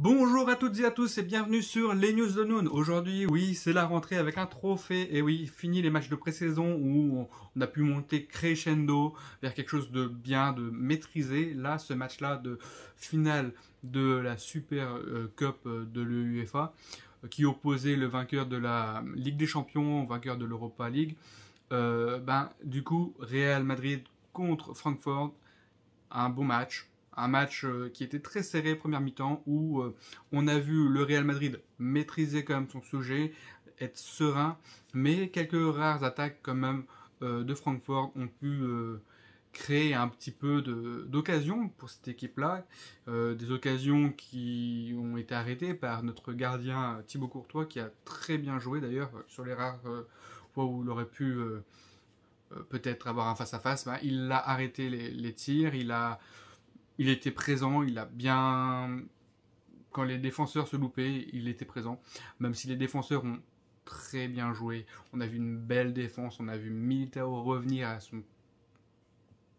Bonjour à toutes et à tous et bienvenue sur les News de Noon. Aujourd'hui, oui, c'est la rentrée avec un trophée. Et oui, fini les matchs de pré-saison où on a pu monter crescendo vers quelque chose de bien, de maîtrisé. Là, ce match-là de finale de la Super Cup de l'UEFA qui opposait le vainqueur de la Ligue des Champions au vainqueur de l'Europa League. Du coup, Real Madrid contre Francfort, un bon match. Un match qui était très serré première mi-temps où on a vu le Real Madrid maîtriser quand même son sujet, être serein, mais quelques rares attaques quand même de Francfort ont pu créer un petit peu d'occasions pour cette équipe-là, des occasions qui ont été arrêtées par notre gardien Thibaut Courtois qui a très bien joué d'ailleurs sur les rares fois où il aurait pu peut-être avoir un face-à-face, il a arrêté les tirs, il était présent, il a bien... Quand les défenseurs se loupaient, il était présent. Même si les défenseurs ont très bien joué. On a vu une belle défense, on a vu Militao revenir à son...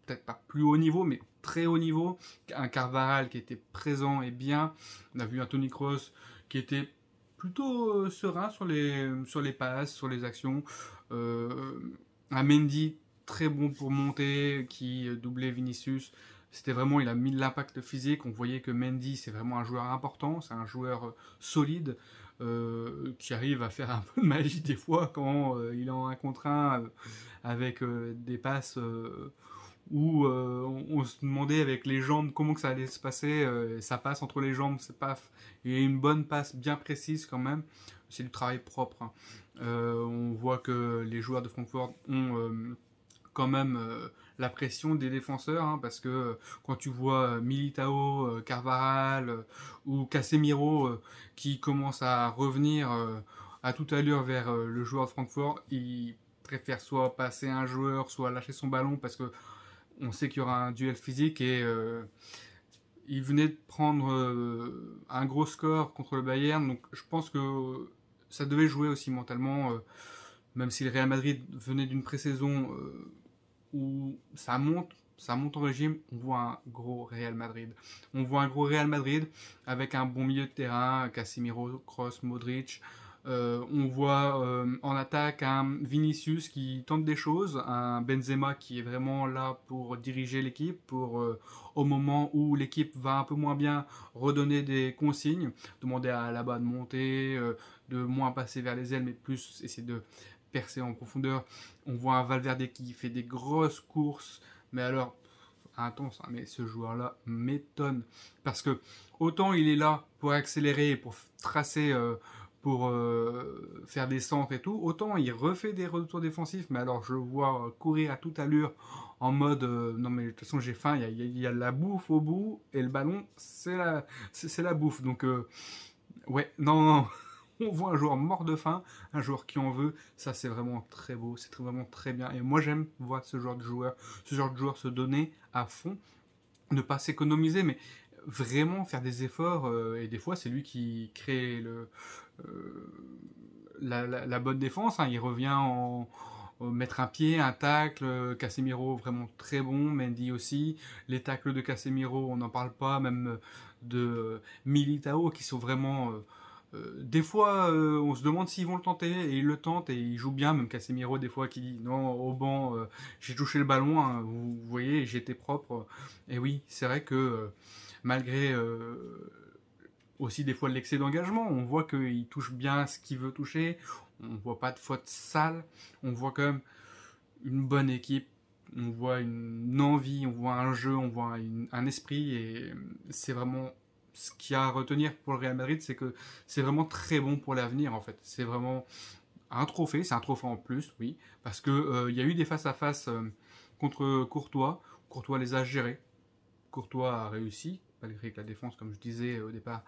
peut-être pas plus haut niveau, mais très haut niveau. Un Carvajal qui était présent et bien. On a vu un Toni Kroos qui était plutôt serein sur les passes, sur les actions. Un Mendy très bon pour monter, qui doublait Vinicius. C'était vraiment, il a mis de l'impact physique. On voyait que Mendy, c'est vraiment un joueur important, c'est un joueur solide qui arrive à faire un peu de magie des fois quand il est en 1 contre 1 avec des passes où on se demandait avec les jambes comment que ça allait se passer. Ça passe entre les jambes, c'est paf. Et une bonne passe bien précise quand même. C'est du travail propre. Hein. On voit que les joueurs de Francfort ont quand même la pression des défenseurs, hein, parce que quand tu vois Militao, Carvajal ou Casemiro qui commencent à revenir à toute allure vers le joueur de Francfort, ils préfèrent soit passer un joueur, soit lâcher son ballon parce que on sait qu'il y aura un duel physique et il venait de prendre un gros score contre le Bayern, donc je pense que ça devait jouer aussi mentalement, même si le Real Madrid venait d'une pré-saison où ça monte en régime, on voit un gros Real Madrid. On voit un gros Real Madrid avec un bon milieu de terrain, Casemiro, Kroos, Modric. On voit en attaque un Vinicius qui tente des choses, un Benzema qui est vraiment là pour diriger l'équipe, pour au moment où l'équipe va un peu moins bien, redonner des consignes, demander à Alaba de monter, de moins passer vers les ailes, mais plus essayer de percer en profondeur. On voit un Valverde qui fait des grosses courses, mais alors intense, hein, mais ce joueur-là m'étonne parce que autant il est là pour accélérer, pour tracer, pour faire des centres et tout, autant il refait des retours défensifs, mais alors je le vois courir à toute allure en mode non mais de toute façon j'ai faim, il y a de la bouffe au bout et le ballon c'est la bouffe, donc ouais, non, on voit un joueur mort de faim, un joueur qui en veut, ça c'est vraiment très beau, c'est vraiment très bien. Et moi j'aime voir ce genre de joueur se donner à fond, ne pas s'économiser, mais vraiment faire des efforts. Et des fois c'est lui qui crée la bonne défense. Hein. Il revient en mettre un pied, un tacle. Casemiro vraiment très bon, Mendy aussi. Les tacles de Casemiro, on n'en parle pas, même de Militao qui sont vraiment des fois, on se demande s'ils vont le tenter, et ils le tentent, et ils jouent bien, même Casemiro, des fois, qui dit non, au banc, j'ai touché le ballon, hein, vous voyez, j'étais propre. Et oui, c'est vrai que malgré aussi des fois l'excès d'engagement, on voit qu'il touche bien ce qu'il veut toucher, on voit pas de faute sale, on voit quand même une bonne équipe, on voit une envie, on voit un jeu, on voit un esprit, et c'est vraiment ce qu'il y a à retenir pour le Real Madrid, c'est que c'est vraiment très bon pour l'avenir en fait. C'est vraiment un trophée, c'est un trophée en plus, oui, parce que il y a eu des face-à-face contre Courtois. Courtois les a gérés. Courtois a réussi, malgré que la défense, comme je disais au départ,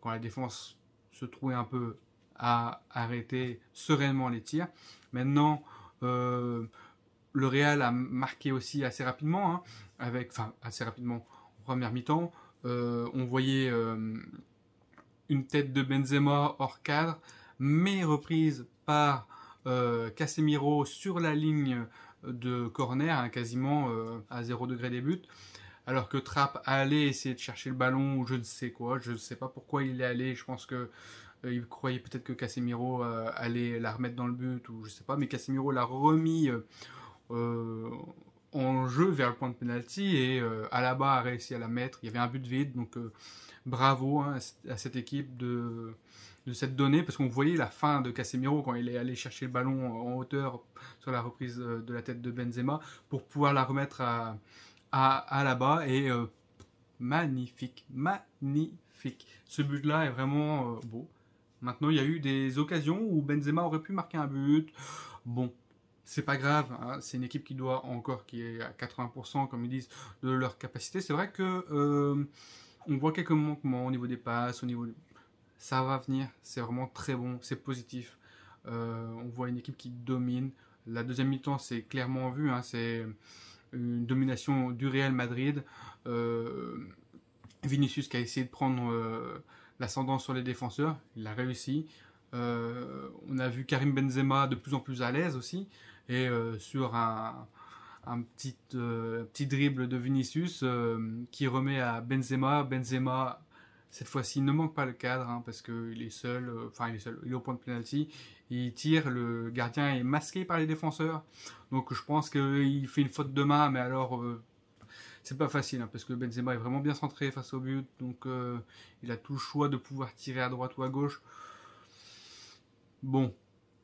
quand la défense se trouvait un peu à arrêter sereinement les tirs. Maintenant, le Real a marqué aussi assez rapidement, hein, assez rapidement en première mi-temps. On voyait une tête de Benzema hors cadre, mais reprise par Casemiro sur la ligne de corner, hein, quasiment à 0 degré des buts. alors que Trapp allait essayer de chercher le ballon ou je ne sais quoi. Je ne sais pas pourquoi il est allé. Je pense que il croyait peut-être que Casemiro allait la remettre dans le but ou je sais pas. Mais Casemiro l'a remis euh, en jeu vers le point de penalty et Alaba a réussi à la mettre. Il y avait un but vide, donc bravo hein, à cette équipe de cette donnée, parce qu'on voyait la fin de Casemiro quand il est allé chercher le ballon en hauteur sur la reprise de la tête de Benzema pour pouvoir la remettre à Alaba et magnifique, magnifique. Ce but-là est vraiment beau. Maintenant, il y a eu des occasions où Benzema aurait pu marquer un but. Bon, c'est pas grave, hein. C'est une équipe qui doit encore, qui est à 80%, comme ils disent, de leur capacité. C'est vrai que on voit quelques manquements au niveau des passes, au niveau ça va venir, c'est vraiment très bon, c'est positif. On voit une équipe qui domine. La deuxième mi-temps, c'est clairement vu, hein, c'est une domination du Real Madrid. Vinicius qui a essayé de prendre l'ascendant sur les défenseurs, il a réussi. On a vu Karim Benzema de plus en plus à l'aise aussi, et sur un petit dribble de Vinicius qui remet à Benzema. Benzema, cette fois-ci, ne manque pas le cadre hein, parce qu'il est seul, il est seul, il est au point de penalty. Il tire, le gardien est masqué par les défenseurs. Donc je pense qu'il fait une faute de main, mais alors c'est pas facile hein, parce que Benzema est vraiment bien centré face au but. Donc il a tout le choix de pouvoir tirer à droite ou à gauche. Bon,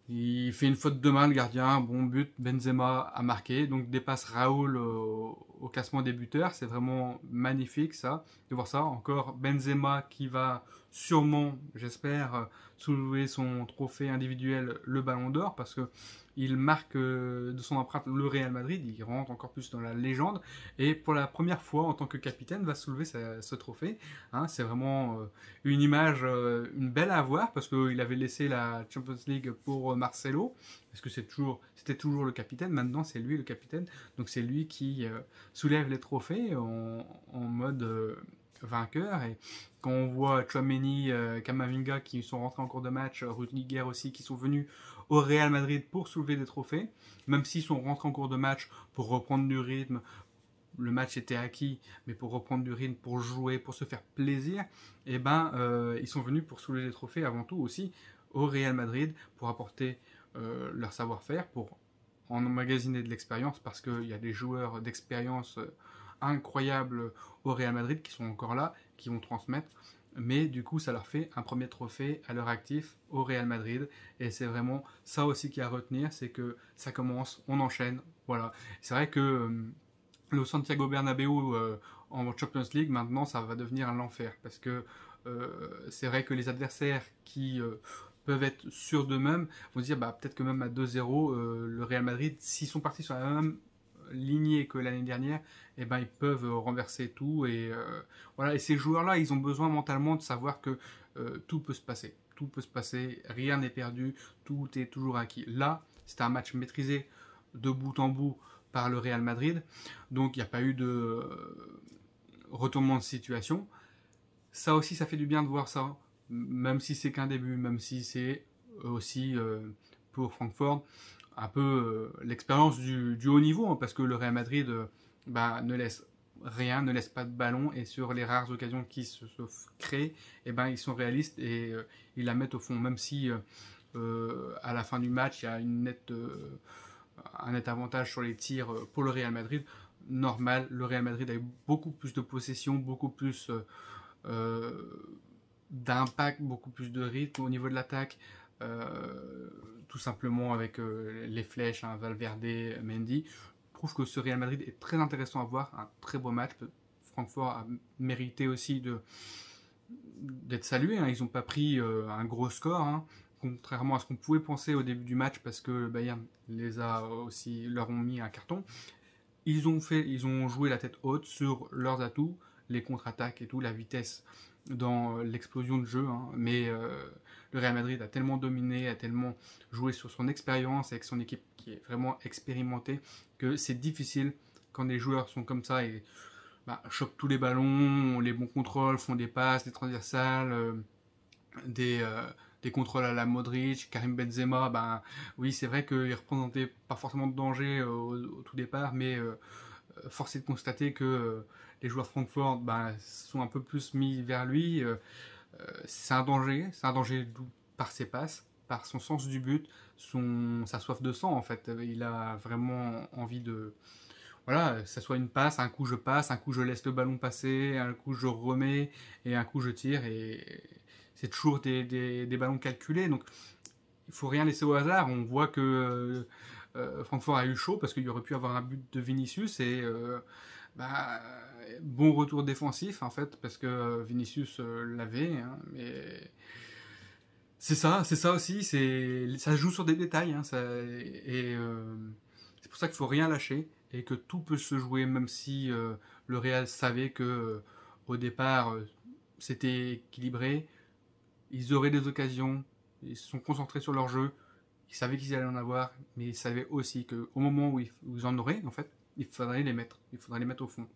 il fait une faute de main, le gardien. Bon but, Benzema a marqué. Donc dépasse Raoul au classement des buteurs. C'est vraiment magnifique ça, de voir ça. Encore Benzema qui va sûrement, j'espère, soulever son trophée individuel, le Ballon d'Or, parce que il marque de son empreinte le Real Madrid. Il rentre encore plus dans la légende. Et pour la première fois, en tant que capitaine, va soulever ce trophée. Hein, c'est vraiment une image, une belle à voir, parce qu'il avait laissé la Champions League pour Marcelo, parce que c'était toujours le capitaine. Maintenant, c'est lui le capitaine. Donc c'est lui qui soulève les trophées en mode vainqueur. Et quand on voit Tchouaméni, Camavinga qui sont rentrés en cours de match, Rudiger aussi, qui sont venus au Real Madrid pour soulever des trophées, même s'ils sont rentrés en cours de match pour reprendre du rythme, le match était acquis, mais pour reprendre du rythme, pour jouer, pour se faire plaisir, et ils sont venus pour soulever des trophées avant tout aussi au Real Madrid, pour apporter leur savoir-faire, pour en emmagasiner de l'expérience, parce qu'il y a des joueurs d'expérience incroyables au Real Madrid qui sont encore là, qui vont transmettre. Mais du coup, ça leur fait un premier trophée à leur actif au Real Madrid. Et c'est vraiment ça aussi qu'il y a à retenir, c'est que ça commence, on enchaîne. Voilà. C'est vrai que le Santiago Bernabéu en Champions League, maintenant, ça va devenir un enfer. Parce que c'est vrai que les adversaires qui peuvent être sûrs d'eux-mêmes vont se dire peut-être que même à 2-0, le Real Madrid, s'ils sont partis sur la même lignée que l'année dernière, ils peuvent renverser tout. Et voilà. Et ces joueurs-là, ils ont besoin mentalement de savoir que tout peut se passer. Tout peut se passer, rien n'est perdu, tout est toujours acquis. Là, c'était un match maîtrisé de bout en bout par le Real Madrid, donc il n'y a pas eu de retournement de situation. Ça aussi, ça fait du bien de voir ça, même si c'est qu'un début, même si c'est aussi pour Francfort un peu l'expérience du haut niveau, hein, parce que le Real Madrid ne laisse rien, ne laisse pas de ballon, et sur les rares occasions qui se créent, ils sont réalistes et ils la mettent au fond, même si à la fin du match il y a un net avantage sur les tirs pour le Real Madrid. Normal, le Real Madrid a eu beaucoup plus de possession, beaucoup plus d'impact, beaucoup plus de rythme au niveau de l'attaque, tout simplement avec les flèches, hein, Valverde, Mendy. Je trouve que ce Real Madrid est très intéressant à voir, un très beau match. Francfort a mérité aussi d'être salué, hein. Ils n'ont pas pris un gros score, hein, contrairement à ce qu'on pouvait penser au début du match, parce que le Bayern leur ont mis un carton. Ils ont joué la tête haute sur leurs atouts, les contre-attaques et tout, la vitesse dans l'explosion de jeu, hein. Mais le Real Madrid a tellement dominé, a tellement joué sur son expérience avec son équipe qui est vraiment expérimentée, que c'est difficile quand des joueurs sont comme ça et choquent tous les ballons, les bons contrôles, font des passes, des transversales, des contrôles à la Modric, Karim Benzema. Oui, c'est vrai qu'il ne représentait pas forcément de danger au tout départ, mais force est de constater que les joueurs de Francfort sont un peu plus mis vers lui. C'est un danger par ses passes, par son sens du but, sa soif de sang en fait. Il a vraiment envie de... Voilà, que ça soit une passe, un coup je passe, un coup je laisse le ballon passer, un coup je remets et un coup je tire. Et c'est toujours des ballons calculés. Donc il faut rien laisser au hasard. On voit que Francfort a eu chaud parce qu'il y aurait pu avoir un but de Vinicius et bah, bon retour défensif en fait parce que Vinicius l'avait. Hein, mais c'est ça aussi. Ça joue sur des détails. Hein, et c'est pour ça qu'il faut rien lâcher et que tout peut se jouer même si le Real savait que au départ c'était équilibré. Ils auraient des occasions. Ils se sont concentrés sur leur jeu. Ils savaient qu'ils allaient en avoir, mais ils savaient aussi qu'au moment où ils en auraient, en fait, il faudrait les mettre. Il faudrait les mettre au fond.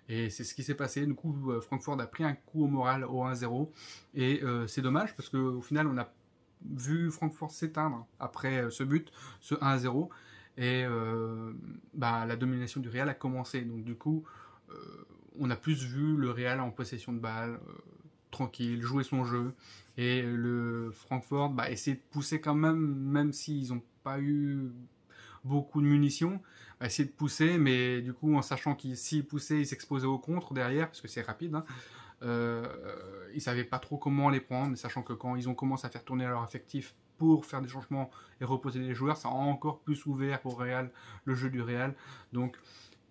Et c'est ce qui s'est passé. Du coup, Francfort a pris un coup au moral au 1-0. Et c'est dommage parce qu'au final, on a vu Francfort s'éteindre après ce but, ce 1-0. Et la domination du Real a commencé. Donc du coup, on a plus vu le Real en possession de balle, tranquille, jouer son jeu. Et le Francfort essayer de pousser quand même s'ils n'ont pas eu beaucoup de munitions, essayer de pousser, mais du coup en sachant qu'ils s'ils poussaient, ils s'exposaient au contre derrière, parce que c'est rapide, hein, ils savaient pas trop comment les prendre, mais sachant que quand ils ont commencé à faire tourner leur effectif pour faire des changements et reposer les joueurs, ça a encore plus ouvert au Real, le jeu du Real. Donc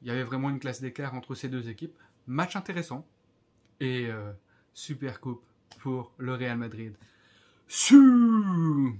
il y avait vraiment une classe d'écart entre ces deux équipes. Match intéressant et super coupe pour le Real Madrid. Su